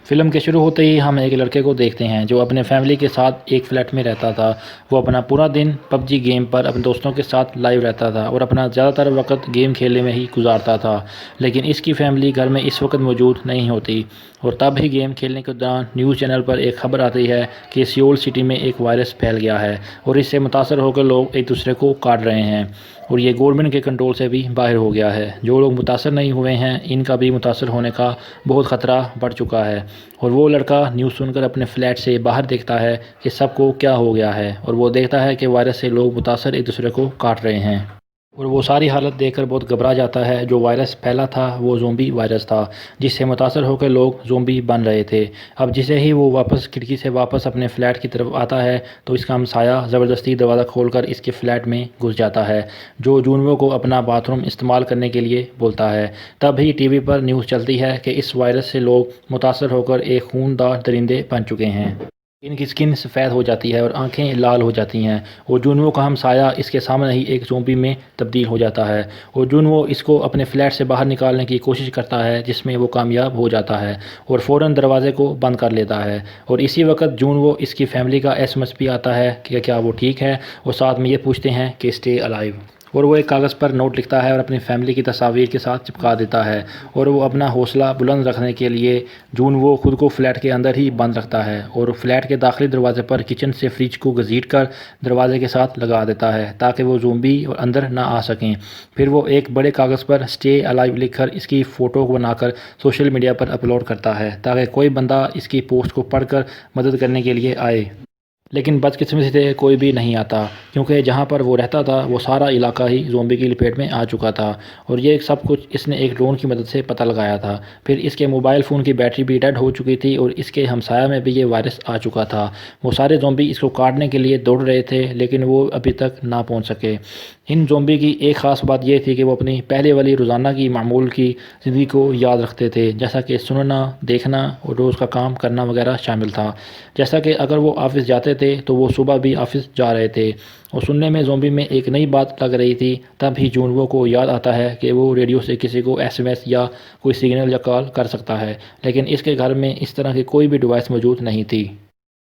Film کے شروع ہوتے ہی ہم ایک لڑکے کو دیکھتے ہیں جو اپنے فیملی کے ساتھ ایک فلیٹ میں رہتا تھا۔ وہ اپنا پورا دن پب جی گیم پر اپنے دوستوں کے ساتھ لائیو رہتا تھا اور اپنا زیادہ تر وقت گیم کھیلنے میں ہی گزارتا تھا، لیکن اس کی فیملی گھر میں اس وقت موجود نہیں ہوتی، اور تب ہی گیم کھیلنے کے دوران نیوز چینل پر ایک خبر آتی ہے کہ سیول سٹی میں ایک وائرس پھیل گیا ہے اور اس سے متاثر ہو کر لوگ ایک دوسرے کو کاٹ رہے ہیں، اور یہ گورنمنٹ کے کنٹرول سے بھی باہر ہو گیا ہے۔ جو لوگ متاثر نہیں ہوئے ہیں ان کا بھی متاثر ہونے کا بہت خطرہ بڑھ چکا ہے، اور وہ لڑکا نیوز سن کر اپنے فلیٹ سے باہر دیکھتا ہے کہ سب کو کیا ہو گیا ہے، اور وہ دیکھتا ہے کہ وائرس سے لوگ متاثر ایک دوسرے کو کاٹ رہے ہیں، اور وہ ساری حالت دیکھ کر بہت گھبرا جاتا ہے۔ جو وائرس پھیلا تھا وہ زومبی وائرس تھا جس سے متاثر ہو کر لوگ زومبی بن رہے تھے۔ اب جسے ہی وہ واپس کھڑکی سے واپس اپنے فلیٹ کی طرف آتا ہے تو اس کا ہمسایہ زبردستی دروازہ کھول کر اس کے فلیٹ میں گھس جاتا ہے، جو جونوو کو اپنا باتھ روم استعمال کرنے کے لیے بولتا ہے۔ تب ہی ٹی وی پر نیوز چلتی ہے کہ اس وائرس سے لوگ متاثر ہو کر ایک خون دار درندے بن چکے ہیں۔ ان کی سکن سفید ہو جاتی ہے اور آنکھیں لال ہو جاتی ہیں، اور جونوو کا ہمسایہ اس کے سامنے ہی ایک زومبی میں تبدیل ہو جاتا ہے، اور جونوو اس کو اپنے فلیٹ سے باہر نکالنے کی کوشش کرتا ہے جس میں وہ کامیاب ہو جاتا ہے اور فوراً دروازے کو بند کر لیتا ہے، اور اسی وقت جونوو اس کی فیملی کا ایس ایم ایس بھی آتا ہے کہ کیا وہ ٹھیک ہے، اور ساتھ میں یہ پوچھتے ہیں کہ اسٹے الائیو، اور وہ ایک کاغذ پر نوٹ لکھتا ہے اور اپنی فیملی کی تصاویر کے ساتھ چپکا دیتا ہے، اور وہ اپنا حوصلہ بلند رکھنے کے لیے جونوو خود کو فلیٹ کے اندر ہی بند رکھتا ہے اور فلیٹ کے داخلی دروازے پر کچن سے فریج کو گھسیٹ کر دروازے کے ساتھ لگا دیتا ہے تاکہ وہ زومبی اندر نہ آ سکیں۔ پھر وہ ایک بڑے کاغذ پر اسٹے الائیو لکھ کر اس کی فوٹو بنا کر سوشل میڈیا پر اپلوڈ کرتا ہے تاکہ کوئی بندہ اس کی پوسٹ کو پڑھ کر مدد کرنے کے لیے آئے، لیکن بدقسمتی سے کوئی بھی نہیں آتا کیونکہ جہاں پر وہ رہتا تھا وہ سارا علاقہ ہی زومبی کی لپیٹ میں آ چکا تھا، اور یہ سب کچھ اس نے ایک ڈرون کی مدد سے پتہ لگایا تھا۔ پھر اس کے موبائل فون کی بیٹری بھی ڈیڈ ہو چکی تھی اور اس کے ہمسایہ میں بھی یہ وائرس آ چکا تھا۔ وہ سارے زومبی اس کو کاٹنے کے لیے دوڑ رہے تھے لیکن وہ ابھی تک نہ پہنچ سکے۔ ان زومبی کی ایک خاص بات یہ تھی کہ وہ اپنی پہلے والی روزانہ کی معمول کی زندگی کو یاد رکھتے تھے، جیسا کہ سننا، دیکھنا اور روز کا کام کرنا وغیرہ شامل تھا، جیسا کہ اگر وہ آفس جاتے تھے تو وہ صبح بھی آفس جا رہے تھے، اور سننے میں زومبی میں ایک نئی بات لگ رہی تھی۔ تب ہی جونوو کو یاد آتا ہے کہ وہ ریڈیو سے کسی کو ایس ایم ایس یا کوئی سگنل یا کال کر سکتا ہے، لیکن اس کے گھر میں اس طرح کی کوئی بھی ڈیوائس موجود نہیں تھی۔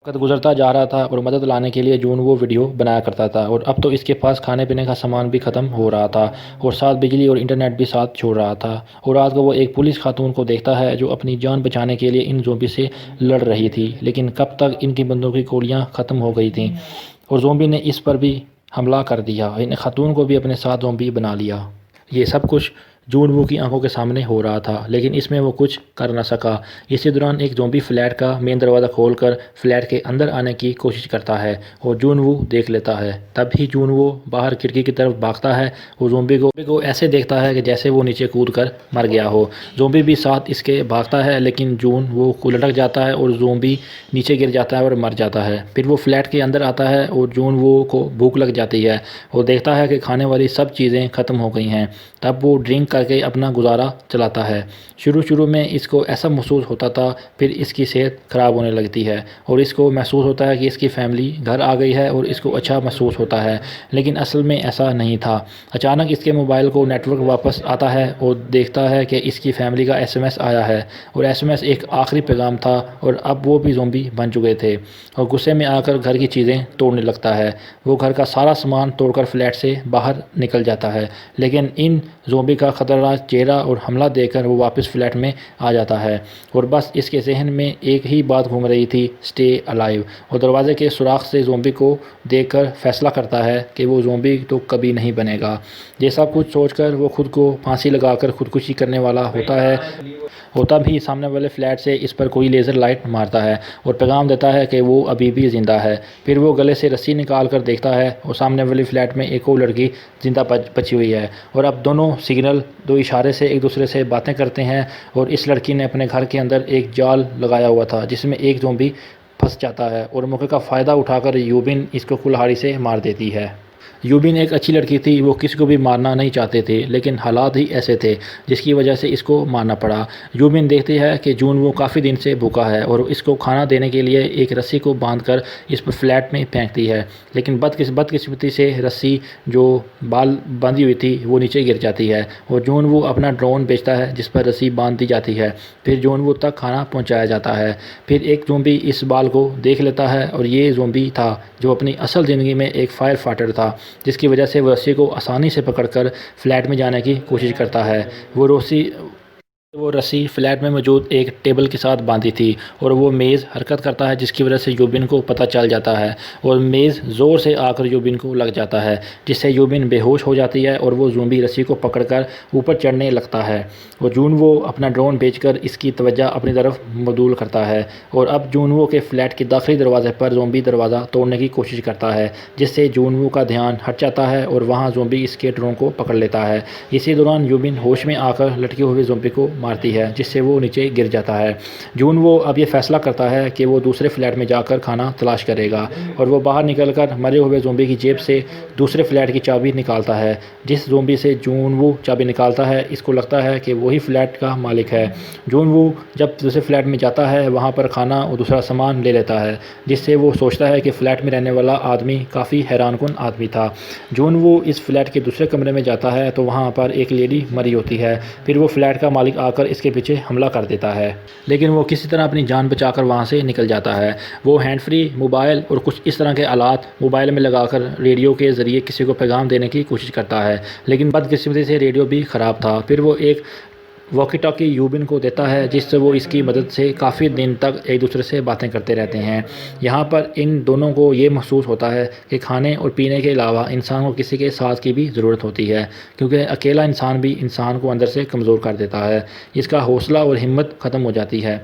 وقت گزرتا جا رہا تھا اور مدد لانے کے لیے جونوو ویڈیو بنایا کرتا تھا، اور اب تو اس کے پاس کھانے پینے کا سامان بھی ختم ہو رہا تھا اور ساتھ بجلی اور انٹرنیٹ بھی ساتھ چھوڑ رہا تھا، اور رات کو وہ ایک پولیس خاتون کو دیکھتا ہے جو اپنی جان بچانے کے لیے ان زومبی سے لڑ رہی تھی، لیکن کب تک ان کی بندوق کی گولیاں ختم ہو گئی تھیں اور زومبی نے اس پر بھی حملہ کر دیا، ان خاتون کو بھی اپنے ساتھ زومبی بنا لیا۔ یہ سب کچھ جونوو کی آنکھوں کے سامنے ہو رہا تھا لیکن اس میں وہ کچھ کر نہ سکا۔ اسی دوران ایک زومبی فلیٹ کا مین دروازہ کھول کر فلیٹ کے اندر آنے کی کوشش کرتا ہے اور جونوو دیکھ لیتا ہے۔ تب ہی جونوو باہر کھڑکی کی طرف بھاگتا ہے اور زومبی کو ایسے دیکھتا ہے کہ جیسے وہ نیچے کود کر مر گیا ہو۔ زومبی بھی ساتھ اس کے بھاگتا ہے لیکن جونوو کو لٹک جاتا ہے اور زومبی نیچے گر جاتا ہے اور مر جاتا ہے۔ پھر وہ فلیٹ کے اندر آتا ہے اور جونوو کو بھوک لگ جاتی ہے اور دیکھتا ہے کہ کھانے والی سب چیزیں ختم ہو گئی ہیں۔ تب وہ ڈرنک کر کے اپنا گزارا چلاتا ہے۔ شروع میں اس کو ایسا محسوس ہوتا تھا، پھر اس کی صحت خراب ہونے لگتی ہے اور اس کو محسوس ہوتا ہے کہ اس کی فیملی گھر آ گئی ہے اور اس کو اچھا محسوس ہوتا ہے، لیکن اصل میں ایسا نہیں تھا۔ اچانک اس کے موبائل کو نیٹ ورک واپس آتا ہے اور دیکھتا ہے کہ اس کی فیملی کا ایس ایم ایس آیا ہے، اور ایس ایم ایس ایک آخری پیغام تھا اور اب وہ بھی زومبی بن چکے تھے، اور غصے میں آ کر گھر کی چیزیں توڑنے لگتا ہے۔ وہ گھر کا سارا سامان توڑ کر فلیٹ سے باہر نکل جاتا ہے، لیکن ان زومبی کا خطرناک چہرہ اور حملہ دیکھ کر وہ واپس فلیٹ میں آ جاتا ہے، اور بس اس کے ذہن میں ایک ہی بات گھوم رہی تھی، اسٹے الائیو، اور دروازے کے سوراخ سے زومبی کو دیکھ کر فیصلہ کرتا ہے کہ وہ زومبی تو کبھی نہیں بنے گا۔ یہ سب کچھ سوچ کر وہ خود کو پھانسی لگا کر خودکشی کرنے والا ہوتا ہے، اور تب ہی سامنے والے فلیٹ سے اس پر کوئی لیزر لائٹ مارتا ہے اور پیغام دیتا ہے کہ وہ ابھی بھی زندہ ہے۔ پھر وہ گلے سے رسی نکال کر دیکھتا ہے اور سامنے والی فلیٹ میں ایک اور لڑکی زندہ بچی ہوئی ہے، اور اب دونوں سگنل دو اشارے سے ایک دوسرے سے باتیں کرتے ہیں، اور اس لڑکی نے اپنے گھر کے اندر ایک جال لگایا ہوا تھا جس میں ایک زومبی پھنس جاتا ہے، اور موقع کا فائدہ اٹھا کر یوبن اس کو کلہاڑی سے مار دیتی ہے۔ یوبین ایک اچھی لڑکی تھی، وہ کسی کو بھی مارنا نہیں چاہتے تھے، لیکن حالات ہی ایسے تھے جس کی وجہ سے اس کو مارنا پڑا۔ یوبین دیکھتی ہے کہ جون وہ کافی دن سے بھوکا ہے اور اس کو کھانا دینے کے لیے ایک رسی کو باندھ کر اس پر فلیٹ میں پھینکتی ہے، لیکن بدقسمتی سے رسی جو بال باندھی ہوئی تھی وہ نیچے گر جاتی ہے اور جون وہ اپنا ڈرون بھیجتا ہے جس پر رسی باندھ دی جاتی ہے۔ پھر جون وہ تک کھانا پہنچایا جاتا ہے۔ پھر ایک زومبی اس بال کو دیکھ لیتا ہے اور یہ زومبی تھا جو اپنی اصل زندگی میں ایک فائر فائٹر تھا، جس کی وجہ سے وہ رسی کو آسانی سے پکڑ کر فلیٹ میں جانے کی کوشش کرتا ہے۔ وہ رسی فلیٹ میں موجود ایک ٹیبل کے ساتھ باندھی تھی اور وہ میز حرکت کرتا ہے، جس کی وجہ سے یوبین کو پتہ چل جاتا ہے اور میز زور سے آ کر یوبین کو لگ جاتا ہے، جس سے یوبین بے ہوش ہو جاتی ہے اور وہ زومبی رسی کو پکڑ کر اوپر چڑھنے لگتا ہے اور جونوو اپنا ڈرون بھیج کر اس کی توجہ اپنی طرف مبذول کرتا ہے اور اب جونوو کے فلیٹ کے داخلی دروازے پر زومبی دروازہ توڑنے کی کوشش کرتا ہے، جس سے جونوو کا دھیان ہٹ جاتا ہے اور وہاں زومبی اس کے ڈرون کو پکڑ لیتا ہے۔ اسی دوران یوبین ہوش میں آ کر لٹکے ہوئے زومبی کو مارتی ہے، جس سے وہ نیچے گر جاتا ہے۔ جونوو اب یہ فیصلہ کرتا ہے کہ وہ دوسرے فلیٹ میں جا کر کھانا تلاش کرے گا اور وہ باہر نکل کر مرے ہوئے زومبی کی جیب سے دوسرے فلیٹ کی چابی نکالتا ہے۔ جس زومبی سے جونوو چابی نکالتا ہے اس کو لگتا ہے کہ وہی فلیٹ کا مالک ہے۔ جونوو جب دوسرے فلیٹ میں جاتا ہے وہاں پر کھانا اور دوسرا سامان لے لیتا ہے، جس سے وہ سوچتا ہے کہ فلیٹ میں رہنے والا آدمی کافی حیران کن آدمی تھا۔ جونوو اس فلیٹ کے دوسرے کمرے میں جاتا ہے تو وہاں پر ایک لیڈی مری ہوتی ہے۔ پھر وہ فلیٹ کا مالک آ کر اس کے پیچھے حملہ کر دیتا ہے، لیکن وہ کسی طرح اپنی جان بچا کر وہاں سے نکل جاتا ہے۔ وہ ہینڈ فری موبائل اور کچھ اس طرح کے آلات موبائل میں لگا کر ریڈیو کے ذریعے کسی کو پیغام دینے کی کوشش کرتا ہے، لیکن بدقسمتی سے ریڈیو بھی خراب تھا۔ پھر وہ ایک واکی ٹاکی یوبین کو دیتا ہے، جس سے وہ اس کی مدد سے کافی دن تک ایک دوسرے سے باتیں کرتے رہتے ہیں۔ یہاں پر ان دونوں کو یہ محسوس ہوتا ہے کہ کھانے اور پینے کے علاوہ انسان کو کسی کے ساتھ کی بھی ضرورت ہوتی ہے، کیونکہ اکیلا انسان بھی انسان کو اندر سے کمزور کر دیتا ہے۔ اس کا حوصلہ اور ہمت ختم ہو جاتی ہے۔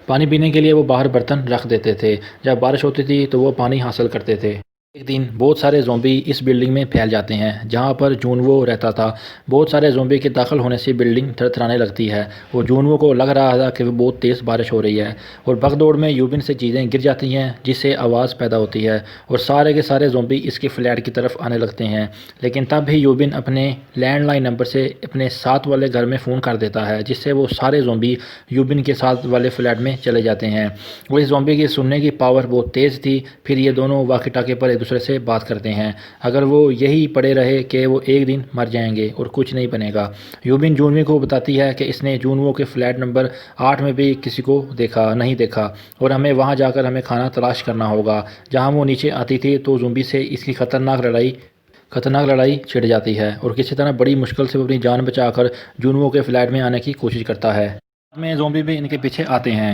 پانی پینے کے لیے وہ باہر برتن رکھ دیتے تھے، جب بارش ہوتی تھی تو وہ پانی حاصل کرتے تھے۔ ایک دن بہت سارے زومبی اس بلڈنگ میں پھیل جاتے ہیں جہاں پر جونوو رہتا تھا۔ بہت سارے زومبی کے داخل ہونے سے بلڈنگ تھرتھرانے لگتی ہے اور جونوو کو لگ رہا تھا کہ وہ بہت تیز بارش ہو رہی ہے اور بھگ دوڑ میں یوبین سے چیزیں گر جاتی ہیں، جس سے آواز پیدا ہوتی ہے اور سارے کے سارے زومبی اس کے فلیٹ کی طرف آنے لگتے ہیں، لیکن تب بھی یوبین اپنے لینڈ لائن نمبر سے اپنے ساتھ والے گھر میں فون کر دیتا ہے، جس سے وہ سارے زومبی یوبین کے ساتھ والے فلیٹ میں چلے جاتے ہیں۔ وہ اس زومبی کی سننے کی پاور بہت تیز تھی۔ پھر یہ دونوں واکی ٹاکی پر ایک دوسرے سے بات کرتے ہیں، اگر وہ یہی پڑے رہے کہ وہ ایک دن مر جائیں گے اور کچھ نہیں بنے گا۔ یوبین جونوو کو بتاتی ہے کہ اس نے جونوو کے فلیٹ نمبر 8 میں بھی کسی کو نہیں دیکھا اور ہمیں وہاں جا کر ہمیں کھانا تلاش کرنا ہوگا۔ جہاں وہ نیچے آتی تھی تو زومبی سے اس کی خطرناک لڑائی چھڑ جاتی ہے اور کسی طرح بڑی مشکل سے وہ اپنی جان بچا کر جونوو کے فلیٹ میں آنے کی کوشش کرتا ہے۔ میں زومبی بھی ان کے پیچھے آتے ہیں،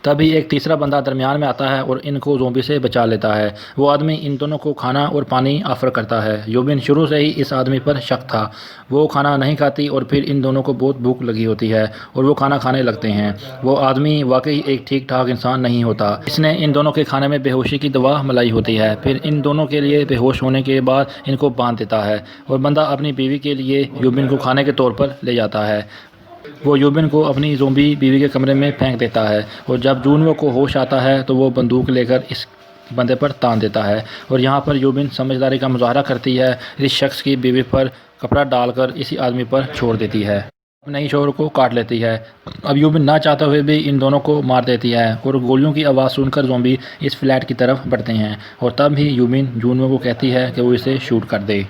تبھی ایک تیسرا بندہ درمیان میں آتا ہے اور ان کو زومبی سے بچا لیتا ہے۔ وہ آدمی ان دونوں کو کھانا اور پانی آفر کرتا ہے۔ یوبین شروع سے ہی اس آدمی پر شک تھا، وہ کھانا نہیں کھاتی اور پھر ان دونوں کو بہت بھوک لگی ہوتی ہے اور وہ کھانا کھانے لگتے ہیں۔ وہ آدمی واقعی ایک ٹھیک ٹھاک انسان نہیں ہوتا، اس نے ان دونوں کے کھانے میں بے ہوشی کی دوا ملائی ہوتی ہے۔ پھر ان دونوں کے لیے بے ہوش ہونے کے بعد ان کو باندھ دیتا ہے اور بندہ اپنی بیوی کے لیے یوبین کو کھانے کے طور پر لے جاتا ہے۔ وہ یوبین کو اپنی زومبی بیوی کے کمرے میں پھینک دیتا ہے اور جب جونوو کو ہوش آتا ہے تو وہ بندوق لے کر اس بندے پر تان دیتا ہے اور یہاں پر یوبین سمجھداری کا مظاہرہ کرتی ہے، اس شخص کی بیوی پر کپڑا ڈال کر اسی آدمی پر چھوڑ دیتی ہے، اپنے ہی شوہر کو کاٹ لیتی ہے۔ اب یوبین نہ چاہتے ہوئے بھی ان دونوں کو مار دیتی ہے اور گولیوں کی آواز سن کر زومبی اس فلیٹ کی طرف بڑھتے ہیں اور تب ہی یوبین جونوو کو کہتی ہے کہ وہ اسے شوٹ کر دے۔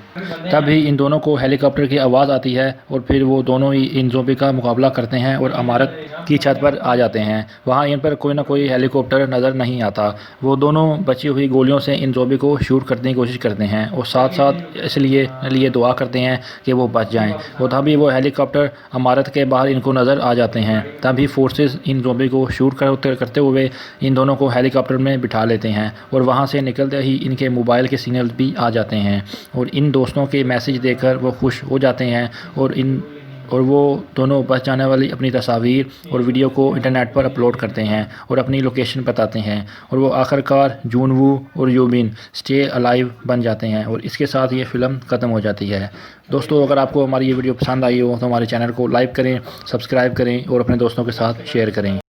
تب ہی ان دونوں کو ہیلی کاپٹر کی آواز آتی ہے اور پھر وہ دونوں ہی ان زومبی کا مقابلہ کرتے ہیں اور عمارت کی چھت پر آ جاتے ہیں۔ وہاں ان پر کوئی نہ کوئی ہیلی کاپٹر نظر نہیں آتا۔ وہ دونوں بچی ہوئی گولیوں سے ان زومبی کو شوٹ کرنے کی کوشش کرتے ہیں اور ساتھ ساتھ اس لیے دعا کرتے ہیں کہ وہ بچ جائیں، اور تبھی وہ ہیلی کاپٹر عمارت کے باہر ان کو نظر آ جاتے ہیں۔ تبھی فورسز ان زومبی کو شوٹ کرتے ہوئے ان دونوں کو ہیلی کاپٹر میں بٹھا لیتے ہیں اور وہاں سے نکلتے ہی ان کے موبائل کے سگنل بھی آ جاتے ہیں اور ان دوستوں کے میسج دیکھ کر وہ خوش ہو جاتے ہیں اور وہ دونوں بچ جانے والی اپنی تصاویر اور ویڈیو کو انٹرنیٹ پر اپلوڈ کرتے ہیں اور اپنی لوکیشن بتاتے ہیں اور وہ آخرکار جونوو اور یوبین اسٹے الائیو بن جاتے ہیں اور اس کے ساتھ یہ فلم ختم ہو جاتی ہے۔ دوستو اگر آپ کو ہماری یہ ویڈیو پسند آئی ہو تو ہمارے چینل کو لائک کریں، سبسکرائب کریں اور اپنے دوستوں کے ساتھ شیئر کریں۔